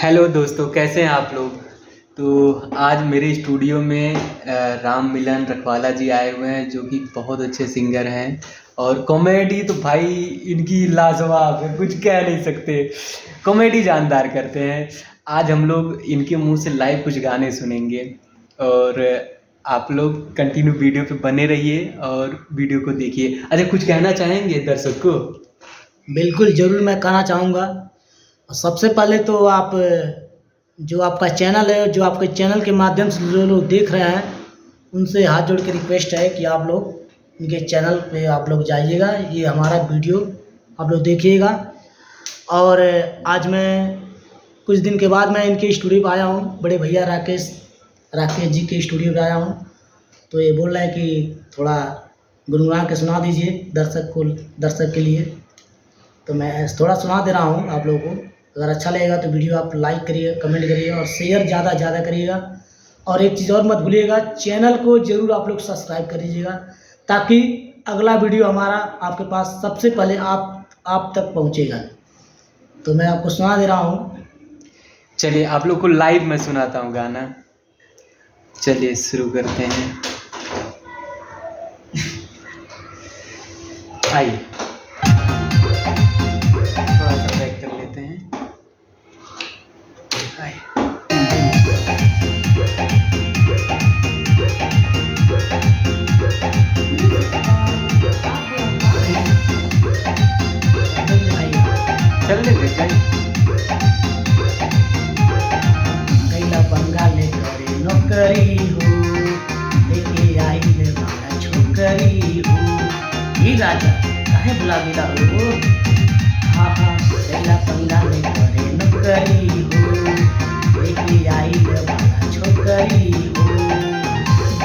Hello दोस्तों, कैसे हैं आप लोग। तो आज मेरे स्टूडियो में राम मिलन रखवाला जी आए हुए हैं, जो कि बहुत अच्छे सिंगर हैं। और कॉमेडी तो भाई इनकी लाजवाब है, कुछ कह नहीं सकते। कॉमेडी जानदार करते हैं। आज हम लोग इनके मुंह से लाइव कुछ गाने सुनेंगे। और आप लोग कंटिन्यू वीडियो पे बने रहिए और वीडियो को देखिए। अच्छा, कुछ कहना चाहेंगे दर्शक को। बिल्कुल ज़रूर मैं कहना चाहूँगा। सबसे पहले तो आप जो आपका चैनल है, जो आपके चैनल के माध्यम से जो लोग देख रहे हैं, उनसे हाथ जोड़ के रिक्वेस्ट है कि आप लोग इनके चैनल पे आप लोग जाइएगा, ये हमारा वीडियो आप लोग देखिएगा। और आज मैं कुछ दिन के बाद मैं इनके स्टूडियो पे आया हूँ, बड़े भैया राकेश जी के स्टूडियो पे आया हूँ। तो ये बोल रहे हैं कि थोड़ा गुनगुना के सुना दीजिए दर्शक के लिए। तो मैं थोड़ा सुना दे रहा हूँ आप लोगों को। अगर अच्छा लगेगा तो वीडियो आप लाइक करिए, कमेंट करिए और शेयर ज़्यादा करिएगा। और एक चीज़ और मत भूलिएगा, चैनल को ज़रूर आप लोग सब्सक्राइब कर लीजिएगा, ताकि अगला वीडियो हमारा आपके पास सबसे पहले आप तक पहुँचेगा। तो मैं आपको सुना दे रहा हूँ। चलिए आप लोग को लाइव में सुनाता हूँ गाना। चलिए शुरू करते हैं। आइए थोड़ा सा बैक कर लेते हैं। आइए। चल ले कैला बंगाले करे नौकरी हो, लेके आई ले बारा छोकरी हो। ही राजा काहे बुला मिला हो। हाँ कैला बंगाले करे नौकरी हो, लेके आई ले बारा छोकरी हो।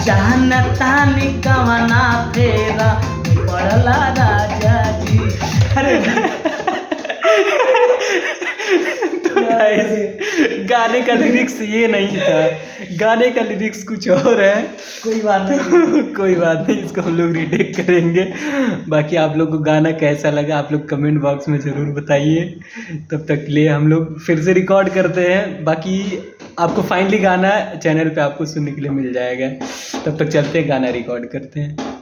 जानता नि कवना फेरा में पड़ला राजा जी। अरे गाने का लिरिक्स ये नहीं था, गाने का लिरिक्स कुछ और है। कोई बात नहीं कोई बात नहीं, इसको हम लोग रीटेक करेंगे। बाकी आप लोग को गाना कैसा लगा आप लोग कमेंट बॉक्स में ज़रूर बताइए। तब तक के लिए हम लोग फिर से रिकॉर्ड करते हैं। बाकी आपको फाइनली गाना चैनल पे आपको सुनने के लिए मिल जाएगा। तब तक चलते हैं, गाना रिकॉर्ड करते हैं।